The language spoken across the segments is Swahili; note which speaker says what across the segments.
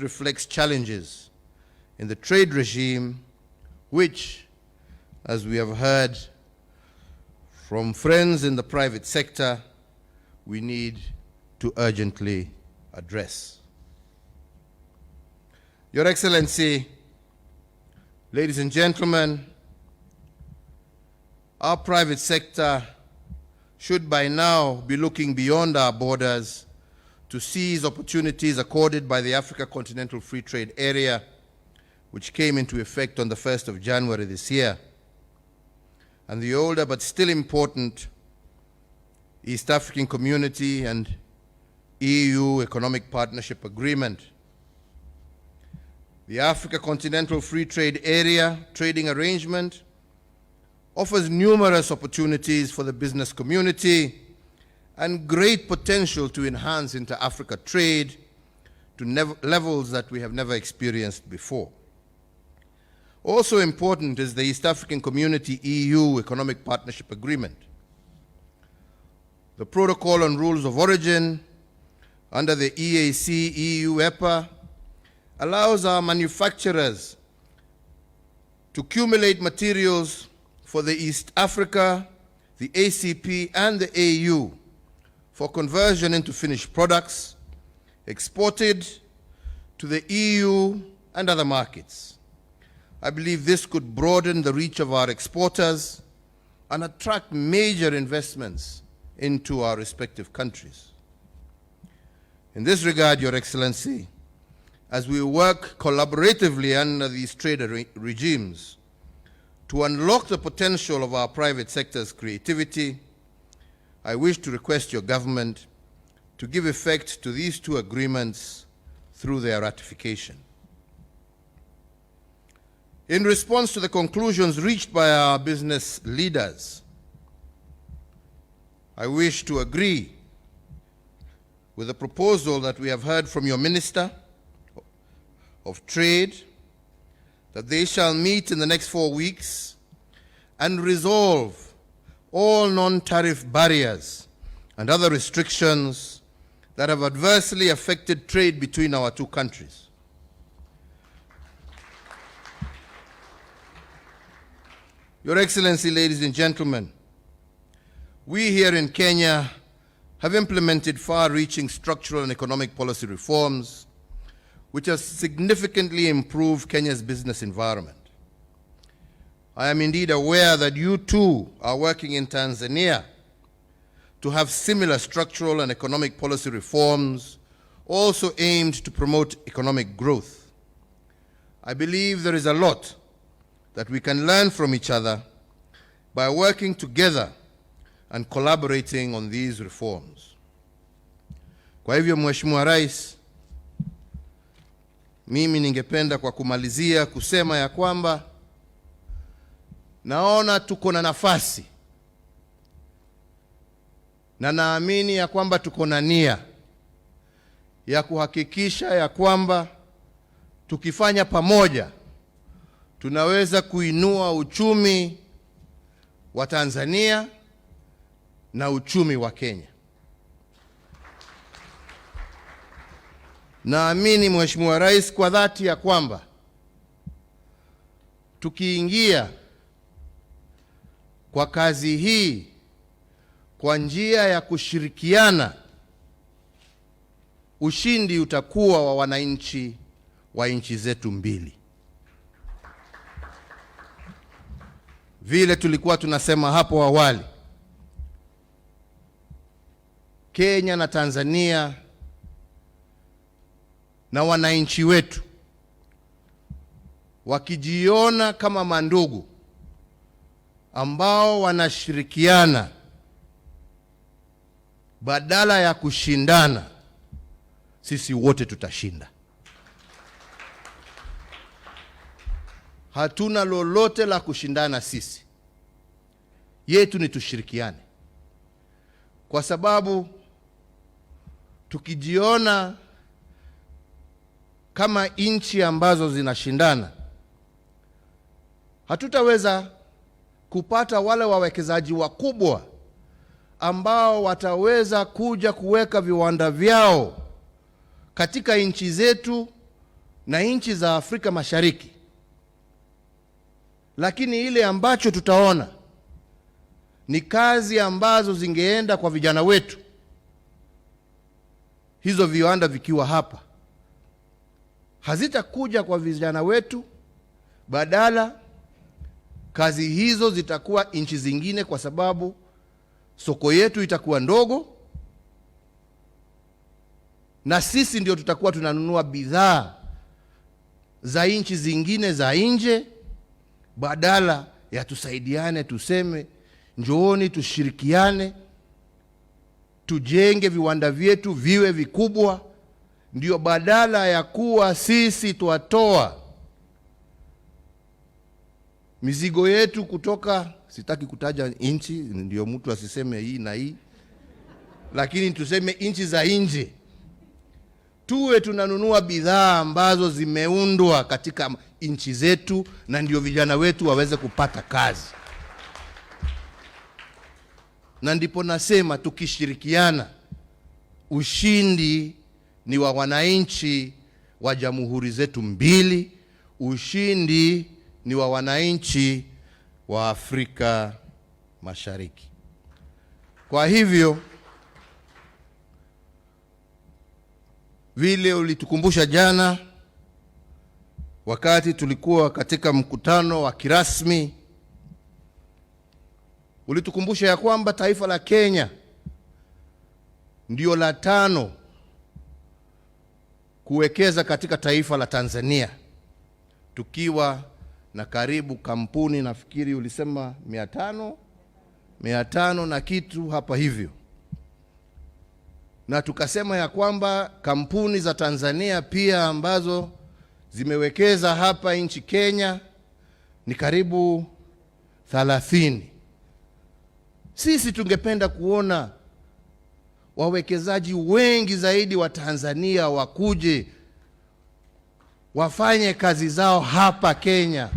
Speaker 1: reflects challenges in the trade regime, which, as we have heard from friends in the private sector, we need to urgently address. Your Excellency, ladies and gentlemen, our private sector should by now be looking beyond our borders to seize opportunities accorded by the Africa Continental Free Trade Area, which came into effect on the 1st of January this year, and the older but still important East African Community and EU Economic Partnership Agreement. The Africa Continental Free Trade Area trading arrangement offers numerous opportunities for the business community and great potential to enhance inter-Africa trade to levels that we have never experienced before. Also important is the East African Community EU Economic Partnership Agreement. The Protocol on Rules of Origin under the EAC EU EPA allows our manufacturers to accumulate materials for the East Africa, the ACP, and the AU for conversion into finished products exported to the EU and other markets. I believe this could broaden the reach of our exporters and attract major investments into our respective countries. In this regard, Your Excellency, as we work collaboratively under these trade regimes to unlock the potential of our private sector's creativity, I wish to request your government to give effect to these two agreements through their ratification. In response to the conclusions reached by our business leaders, I wish to agree with the proposal that we have heard from your Minister of Trade, that they shall meet in the next 4 weeks and resolve all non-tariff barriers and other restrictions that have adversely affected trade between our two countries. Your Excellency, ladies and gentlemen, we here in Kenya have implemented far-reaching structural and economic policy reforms which has significantly improved Kenya's business environment. I am indeed aware that you too are working in Tanzania to have similar structural and economic policy reforms also aimed to promote economic growth. I believe there is a lot that we can learn from each other by working together and collaborating on these reforms. Kwa hivyo, Mheshimiwa Rais, mimi ningependa kwa kumalizia kusema ya kwamba naona tuko na nafasi na naamini ya kwamba tuko na nia ya kuhakikisha ya kwamba tukifanya pamoja tunaweza kuinua uchumi wa Tanzania na uchumi wa Kenya. Naamini Mheshimiwa Rais kwa dhati ya kwamba tukiingia kwa kazi hii kwa njia ya kushirikiana, ushindi utakuwa wa wananchi wa nchi zetu mbili. Vile tulikuwa tunasema hapo awali, Kenya na Tanzania na wananchi wetu wakijiona kama mandugu ambao wanashirikiana badala ya kushindana, sisi wote tutashinda. Hatuna lolote la kushindana sisi. Yetu ni tushirikiane. Kwa sababu tukijiona kama nchi ambazo zinashindana, hatutaweza kupata wale wawekezaji wakubwa ambao wataweza kuja kuweka viwanda vyao katika nchi zetu na nchi za Afrika Mashariki, lakini ile ambacho tutaona ni kazi ambazo zingeenda kwa vijana wetu, hizo viwanda vikiwa hapa, hazitakuja kwa vijana wetu, badala kazi hizo zitakuwa nchi zingine, kwa sababu soko yetu itakuwa ndogo na sisi ndio tutakuwa tunanunua bidhaa za nchi zingine za nje, badala ya tusaidiane, tuseme njooni tushirikiane, tujenge viwanda vyetu viwe vikubwa. Ndio badala ya kuwa sisi tuatoa mizigo yetu kutoka, sitaki kutaja nchi ndio mtu asiseme hii na hii, lakini tuseme nchi za nje, tuwe tunanunua bidhaa ambazo zimeundwa katika nchi zetu, na ndio vijana wetu waweze kupata kazi. Na ndipo nasema tukishirikiana, ushindi ni wa wananchi wa jamhuri zetu mbili, ushindi ni wa wananchi wa Afrika Mashariki. Kwa hivyo, vile ulitukumbusha jana wakati tulikuwa katika mkutano wa kirasmi, ulitukumbusha ya kwamba taifa la Kenya ndio la 5 kuwekeza katika taifa la Tanzania, tukiwa na karibu kampuni, nafikiri ulisema 500 na kitu hapa hivyo. Na tukasema ya kwamba kampuni za Tanzania pia ambazo zimewekeza hapa nchi Kenya ni karibu 30. Sisi tungependa kuona wawekezaji wengi zaidi wa Tanzania wakuje wafanye kazi zao hapa Kenya.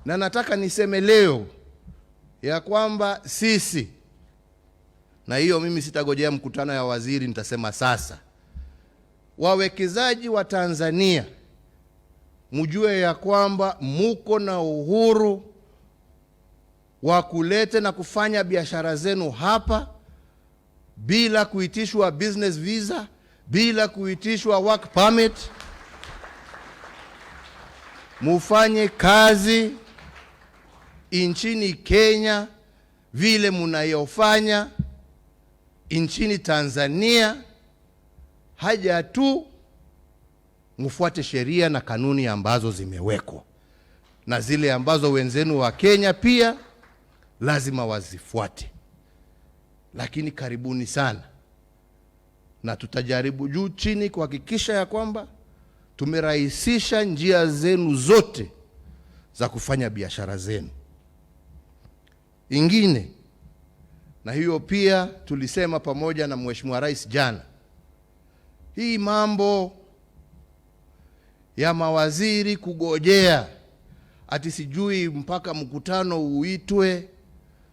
Speaker 1: Na nataka niseme leo ya kwamba sisi, na hiyo mimi sitagojea mkutano ya waziri, nitasema sasa, wawekezaji wa Tanzania mjue ya kwamba muko na uhuru wa kulete na kufanya biashara zenu hapa bila kuitishwa business visa, bila kuitishwa work permit. Mufanye kazi nchini Kenya vile mnayofanya nchini Tanzania, haja tu mfuate sheria na kanuni ambazo zimewekwa, na zile ambazo wenzenu wa Kenya pia lazima wazifuate. Lakini karibuni sana, na tutajaribu juu chini kuhakikisha ya kwamba tumerahisisha njia zenu zote za kufanya biashara zenu. Ingine, na hiyo pia tulisema pamoja na Mheshimiwa Rais jana, hii mambo ya mawaziri kugojea ati sijui mpaka mkutano uitwe,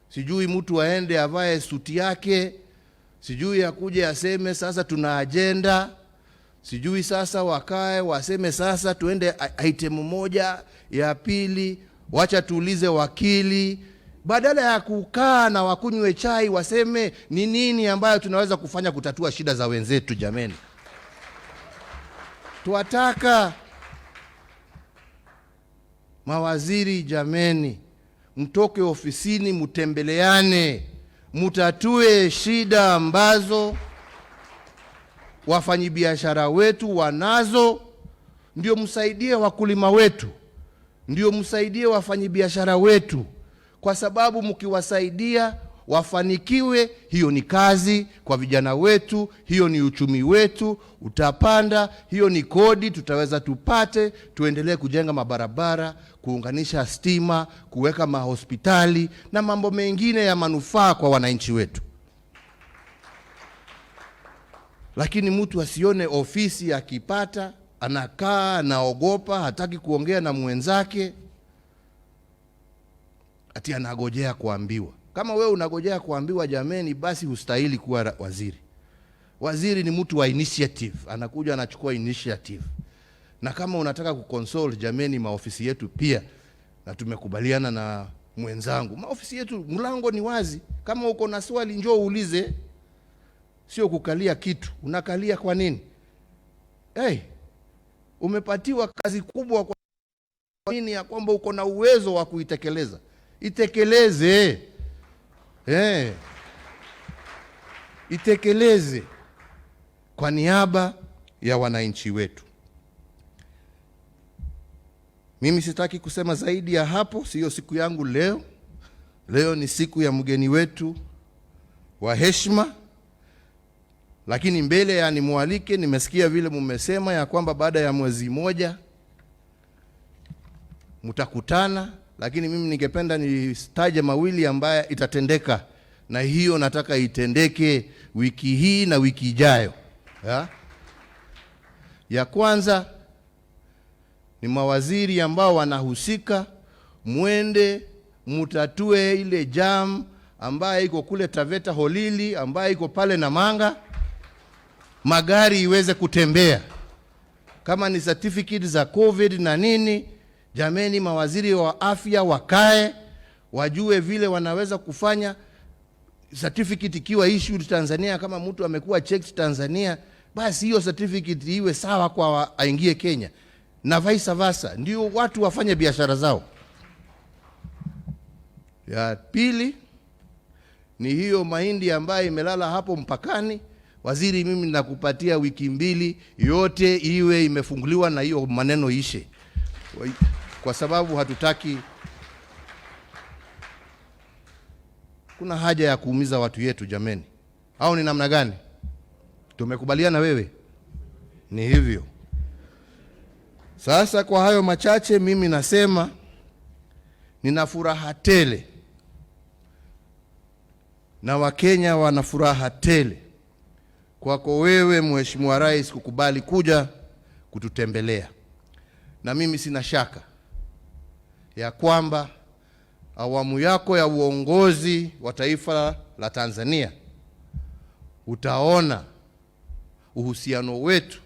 Speaker 1: sijui mtu aende avae suti yake, sijui akuje aseme sasa tuna agenda, sijui sasa wakae waseme sasa tuende item moja ya pili, wacha tuulize wakili, badala ya kukaa na wakunywe chai waseme ni nini ambayo tunaweza kufanya kutatua shida za wenzetu. Jameni, tuwataka mawaziri, jameni, mtoke ofisini, mutembeleane, mutatue shida ambazo wafanyibiashara wetu wanazo, ndio msaidie wakulima wetu, ndio msaidie wafanyibiashara wetu, kwa sababu mkiwasaidia wafanikiwe, hiyo ni kazi kwa vijana wetu, hiyo ni uchumi wetu utapanda, hiyo ni kodi tutaweza tupate, tuendelee kujenga mabarabara, kuunganisha stima, kuweka mahospitali na mambo mengine ya manufaa kwa wananchi wetu. Lakini mtu asione ofisi akipata anakaa anaogopa, hataki kuongea na mwenzake, ati anagojea kuambiwa. Kama wewe unagojea kuambiwa, jameni, basi hustahili kuwa waziri. Waziri ni mtu wa initiative, anakuja anachukua initiative. Na kama unataka kukonsole, jameni, maofisi yetu pia, na tumekubaliana na mwenzangu, maofisi yetu mlango ni wazi. Kama uko na swali njoo uulize, sio kukalia kitu. Unakalia kwa nini? Umepatiwa kazi kubwa kwa nini ya kwamba uko na uwezo wa kuitekeleza. Itekeleze. Itekeleze kwa niaba ya wananchi wetu. Mimi sitaki kusema zaidi ya hapo, sio siku yangu leo. Leo ni siku ya mgeni wetu wa heshima. Lakini mbele ya nimwalike, nimesikia vile mmesema ya kwamba baada ya mwezi moja mtakutana, lakini mimi ningependa nitaje mawili ambaye itatendeka, na hiyo nataka itendeke wiki hii na wiki ijayo. Ya kwanza ni mawaziri ambao wanahusika, mwende mutatue ile jam ambaye iko kule Taveta Holili, ambaye iko pale Namanga, magari iweze kutembea. Kama ni certificate za COVID na nini, jameni, mawaziri wa afya wakae wajue vile wanaweza kufanya. Certificate ikiwa issued Tanzania, kama mtu amekuwa checked Tanzania, basi hiyo certificate iwe sawa kwa aingie Kenya, na vice versa, ndio watu wafanye biashara zao. Ya pili ni hiyo mahindi ambayo imelala hapo mpakani. Waziri, mimi nakupatia wiki 2 yote iwe imefunguliwa na hiyo maneno ishe, kwa sababu hatutaki, kuna haja ya kuumiza watu yetu jameni. Au ni namna gani? Tumekubaliana wewe? Ni hivyo. Sasa kwa hayo machache, mimi nasema nina furaha tele na Wakenya wana furaha tele kwako wewe Mheshimiwa Rais kukubali kuja kututembelea. Na mimi sina shaka ya kwamba awamu yako ya uongozi wa taifa la Tanzania utaona uhusiano wetu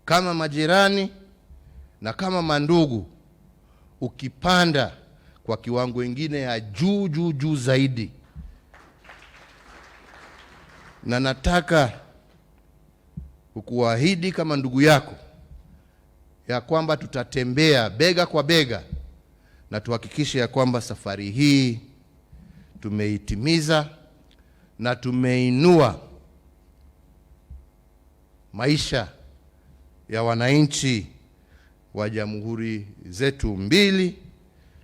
Speaker 1: kama majirani na kama mandugu ukipanda kwa kiwango kingine ya juu zaidi. Na nataka kukuahidi kama ndugu yako ya kwamba tutatembea bega kwa bega na tuhakikishe ya kwamba safari hii tumeitimiza na tumeinua maisha ya wananchi wa jamhuri zetu mbili,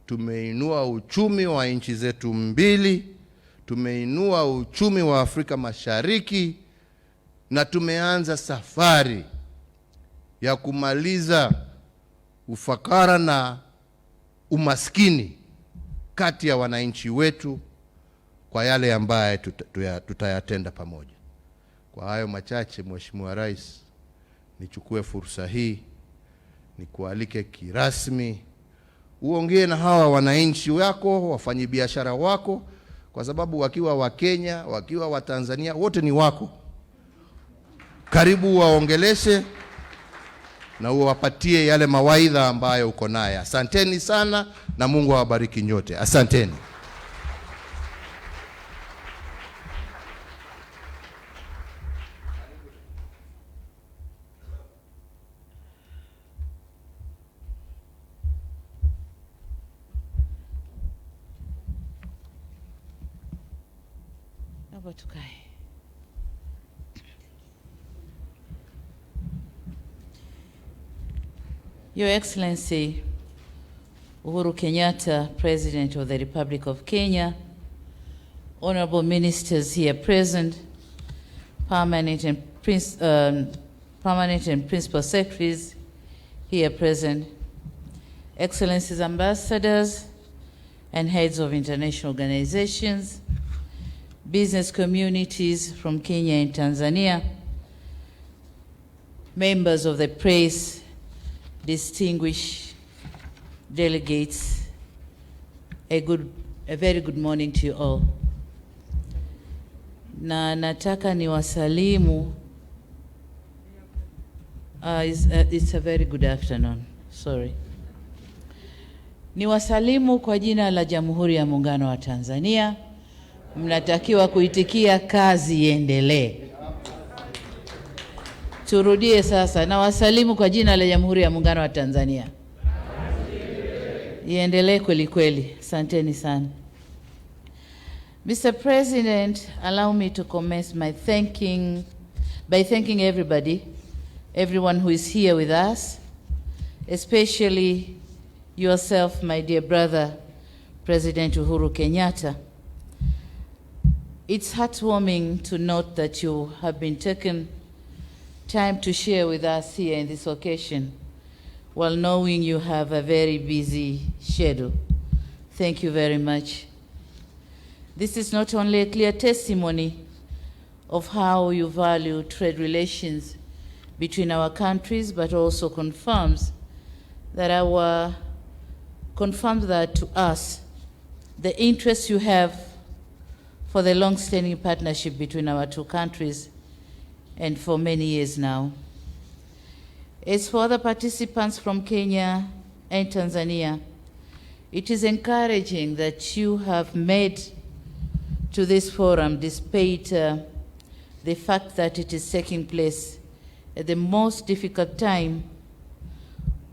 Speaker 1: tumeinua uchumi wa nchi zetu mbili, tumeinua uchumi wa Afrika Mashariki, na tumeanza safari ya kumaliza ufakara na umaskini kati ya wananchi wetu kwa yale ambaye tutayatenda pamoja. Kwa hayo machache, Mheshimiwa Rais, nichukue fursa hii nikualike kirasmi uongee na hawa wananchi wako, wafanyabiashara wako, kwa sababu wakiwa wa Kenya, wakiwa wa Tanzania, wote ni wako. Karibu waongeleshe na uwapatie yale mawaidha ambayo uko naye. Asanteni sana na Mungu awabariki nyote. Asanteni.
Speaker 2: Your Excellency Uhuru Kenyatta, President of the Republic of Kenya, honorable ministers here present, permanent and principal secretaries here present, Excellencies ambassadors and heads of international organizations, business communities from Kenya and Tanzania, members of the press, distinguished delegates, a very good morning to you all. Na nataka niwasalimu It's a very good afternoon. Sorry. Ni wasalimu kwa jina la Jamhuri ya Muungano wa Tanzania. Mnatakiwa kuitikia kazi iendelee. Turudie sasa. Na wasalimu kwa jina la Jamhuri ya Muungano wa Tanzania. Iendelee kweli kweli. Asanteni sana. Mr. President, allow me to commence my by thanking everyone who is here with us, especially yourself, my dear brother, President Uhuru Kenyatta. It's heartwarming to note that you have been taking time to share with us here in this occasion, while knowing you have a very busy schedule. Thank you very much. This is not only a clear testimony of how you value trade relations between our countries, but also confirms that to us the interest you have for the long-standing partnership between our two countries, and for many years now. As for other participants from Kenya and Tanzania, it is encouraging that you have made to this forum, despite the fact that it is taking place at the most difficult time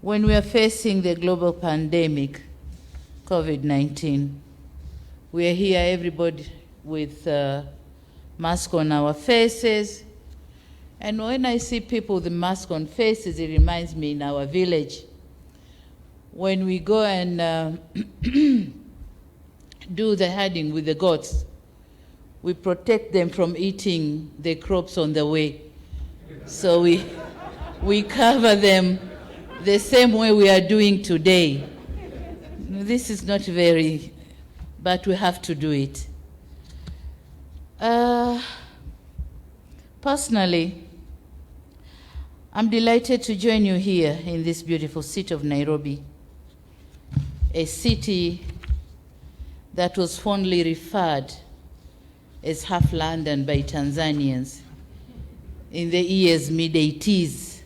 Speaker 2: when we are facing the global pandemic, COVID-19. We are here, everybody with mask on our faces. And when I see people with the mask on faces, it reminds me in our village, when we go and do the herding with the goats, we protect them from eating the crops on the way. So we cover them the same way we are doing today. This is not very, but we have to do it. Personally, I'm delighted to join you here in this beautiful city of Nairobi, a city that was fondly referred as half London by Tanzanians in the years mid-80s.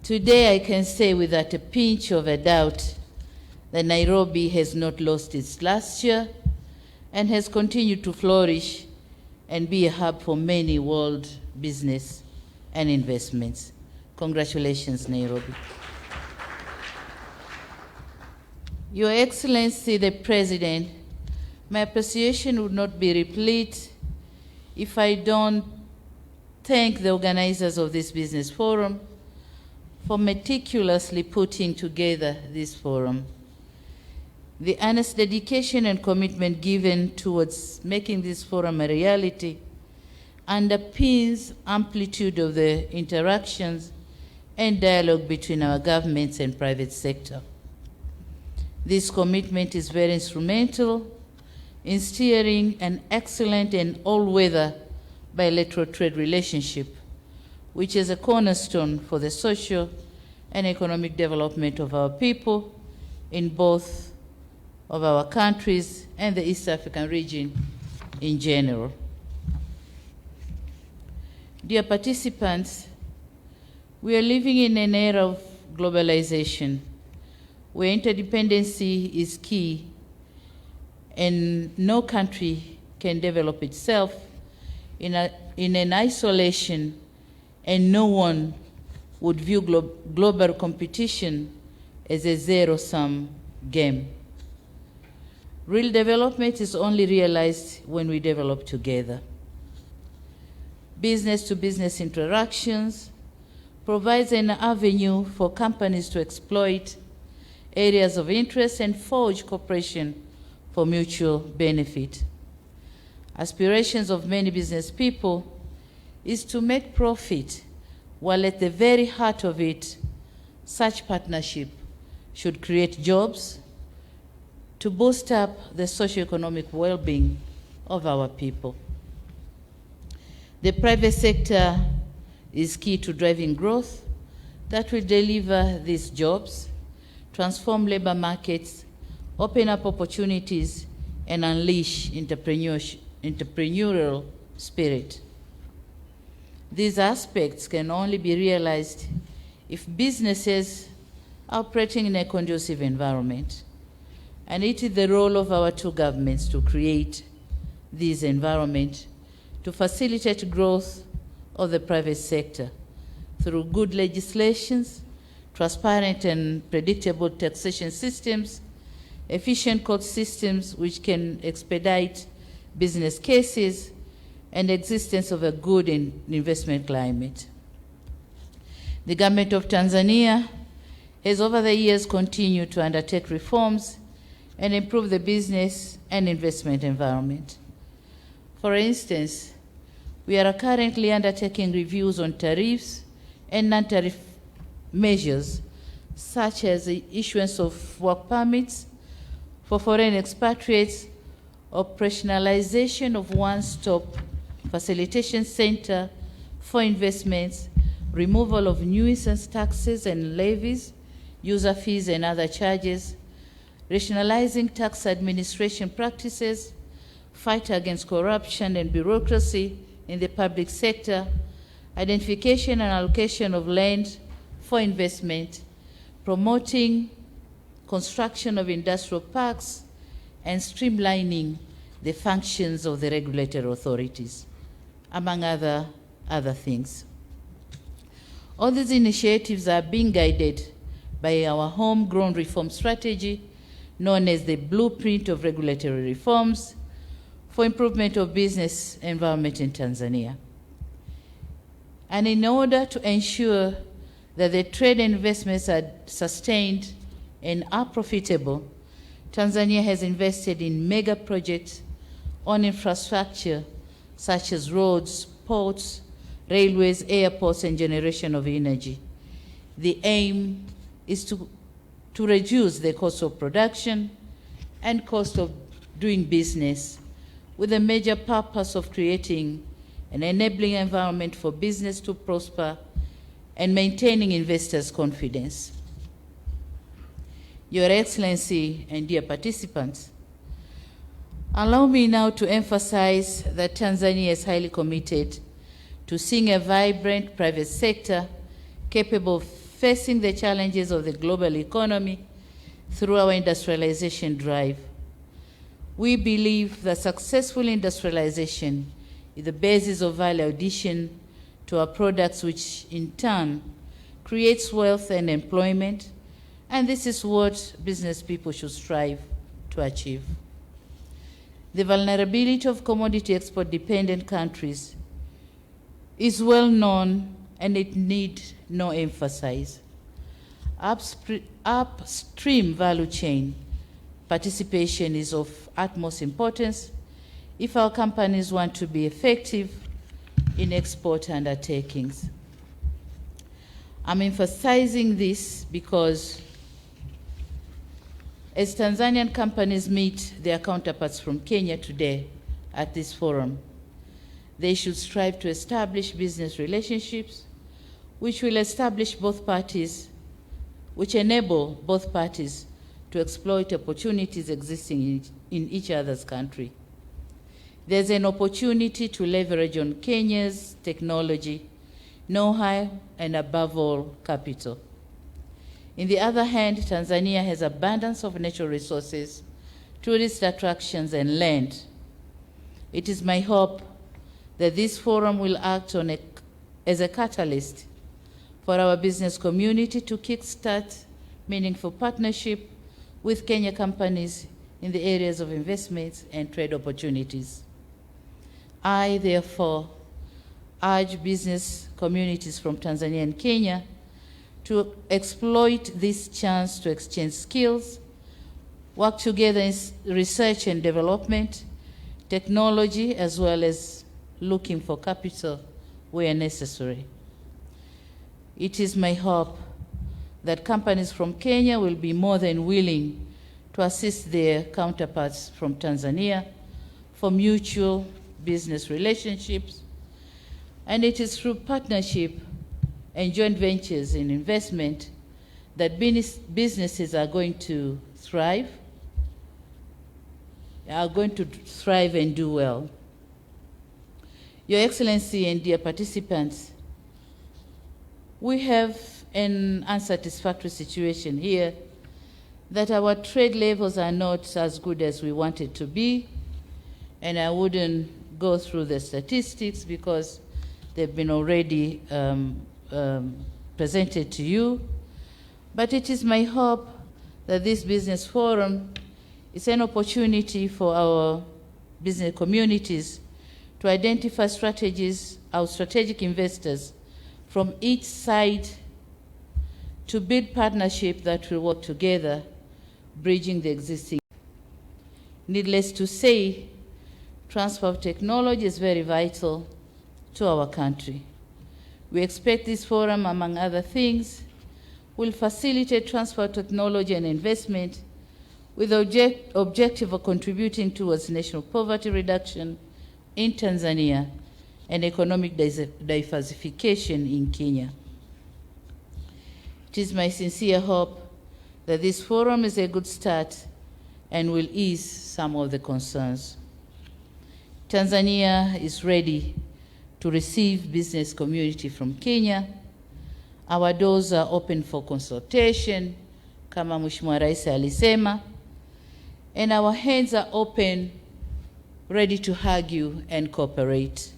Speaker 2: Today I can say without a pinch of a doubt that Nairobi has not lost its luster and has continued to flourish and be a hub for many world business and investments. Congratulations, Nairobi. Your Excellency, the President, my appreciation would not be complete if I don't thank the organizers of this business forum for meticulously putting together this forum. The earnest dedication and commitment given towards making this forum a reality underpins amplitude of the interactions and dialogue between our governments and private sector. This commitment is very instrumental in steering an excellent and all-weather bilateral trade relationship, which is a cornerstone for the social and economic development of our people in both of our countries and the East African region in general. Dear participants, we are living in an era of globalization where interdependency is key, and no country can develop itself in an isolation, and no one would view global competition as a zero-sum game. Real development is only realized when we develop together. Business-to-business interactions provides an avenue for companies to exploit areas of interest and forge cooperation for mutual benefit. Aspirations of many business people is to make profit, while at the very heart of it, such partnership should create jobs to boost up the socioeconomic well-being of our people. The private sector is key to driving growth that will deliver these jobs, transform labor markets, open up opportunities, and unleash entrepreneurial spirit. These aspects can only be realized if businesses are operating in a conducive environment. And it is the role of our two governments to create this environment to facilitate growth of the private sector through good legislations, transparent and predictable taxation systems, efficient court systems which can expedite business cases, and existence of a good investment climate. The government of Tanzania has over the years continued to undertake reforms and improve the business and investment environment. For instance, we are currently undertaking reviews on tariffs and non-tariff measures, such as the issuance of work permits for foreign expatriates, operationalization of one-stop facilitation center for investments, removal of nuisance taxes and levies, user fees and other charges, rationalizing tax administration practices, fight against corruption and bureaucracy in the public sector, identification and allocation of land for investment, promoting construction of industrial parks, and streamlining the functions of the regulatory authorities, among other things. All these initiatives are being guided by our homegrown reform strategy, known as the Blueprint of Regulatory Reforms for Improvement of Business Environment in Tanzania. And in order to ensure that the trade and investments are sustained and are profitable, Tanzania has invested in mega projects on infrastructure such as roads, ports, railways, airports, and generation of energy. The aim is to reduce the cost of production and cost of doing business, with the major purpose of creating an enabling environment for business to prosper and maintaining investors' confidence. Your Excellency and dear participants, allow me now to emphasize that Tanzania is highly committed to seeing a vibrant private sector capable of facing the challenges of the global economy through our industrialization drive. We believe that successful industrialization is the basis of value addition to our products, which in turn creates wealth and employment, and this is what business people should strive to achieve. The vulnerability of commodity export-dependent countries is well known, and it needs no emphasis. Upstream value chain participation is of utmost importance if our companies want to be effective in export undertakings. I'm emphasizing this because as Tanzanian companies meet their counterparts from Kenya today at this forum, they should strive to establish business relationships which will establish both parties, which enable both parties to exploit opportunities existing in each other's country. There's an opportunity to leverage on Kenya's technology, know-how, and above all, capital. On the other hand, Tanzania has abundance of natural resources, tourist attractions, and land. It is my hope that this forum will act as a catalyst for our business community to kickstart meaningful partnership with Kenya companies in the areas of investments and trade opportunities. I, therefore, urge business communities from Tanzania and Kenya to exploit this chance to exchange skills, work together in research and development, technology, as well as looking for capital where necessary. It is my hope that companies from Kenya will be more than willing to assist their counterparts from Tanzania for mutual business relationships, and it is through partnership and joint ventures in investment that businesses are going to thrive and do well. Your Excellency and dear participants, we have an unsatisfactory situation here that our trade levels are not as good as we want it to be, and I wouldn't go through the statistics because they've been already presented to you. But it is my hope that this business forum is an opportunity for our business communities to identify strategies, our strategic investors from each side, to build partnership that will work together, bridging the existing. Needless to say, transfer of technology is very vital to our country. We expect this forum, among other things, will facilitate transfer of technology and investment with the objective of contributing towards national poverty reduction in Tanzania and economic diversification in Kenya. It is my sincere hope that this forum is a good start and will ease some of the concerns. Tanzania is ready to receive business community from Kenya. Our doors are open for consultation, kama Mheshimiwa Rais alisema, and our hands are open, ready to hug you and cooperate.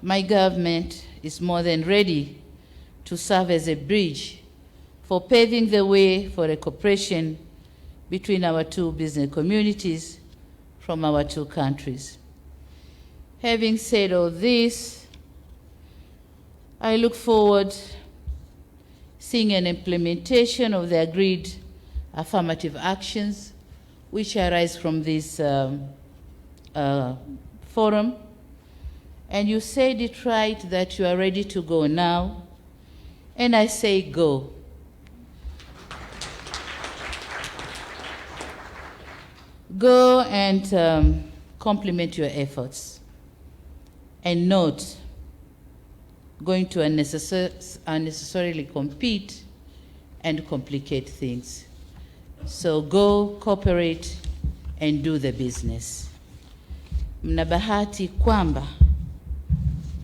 Speaker 2: My government is more than ready to serve as a bridge for paving the way for a cooperation between our two business communities from our two countries. Having said all this, I look forward seeing an implementation of the agreed affirmative actions which arise from this forum. And you said it right that you are ready to go now, and I say go. Go and complement your efforts, and not going to unnecessarily compete and complicate things. So go, cooperate, and do the business. Mna bahati kwamba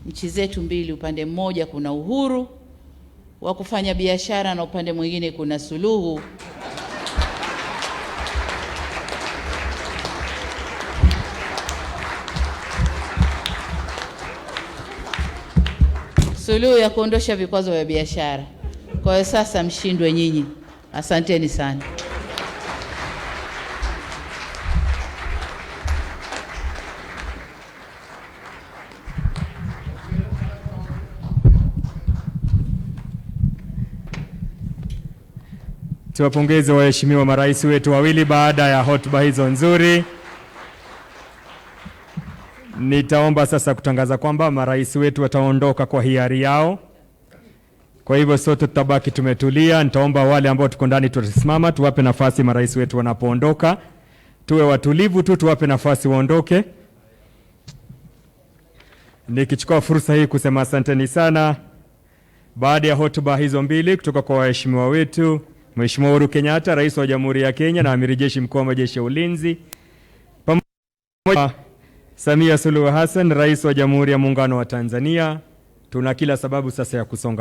Speaker 2: nchi zetu mbili, upande mmoja kuna uhuru wa kufanya biashara na upande mwingine kuna Suluhu. Suluhu ya kuondosha vikwazo vya biashara. Kwa hiyo sasa mshindwe nyinyi. Asanteni sana.
Speaker 3: Tuwapongeze waheshimiwa marais wetu wawili baada ya hotuba hizo nzuri. Nitaomba sasa kutangaza kwamba marais wetu wataondoka kwa hiari yao. Kwa hivyo sote tutabaki tumetulia. Nitaomba wale ambao tuko ndani tusimama, tuwape nafasi marais wetu wanapoondoka. Tuwe watulivu tu, tuwape nafasi waondoke. Nikichukua fursa hii kusema asanteni sana. Baada ya hotuba hizo mbili kutoka kwa waheshimiwa wetu, Mheshimiwa Uhuru Kenyatta, Rais wa Jamhuri ya Kenya na Amiri Jeshi Mkuu wa Majeshi ya Ulinzi, pamoja Samia Suluhu Hassan, Rais wa Jamhuri ya Muungano wa Tanzania, tuna kila sababu sasa ya kusonga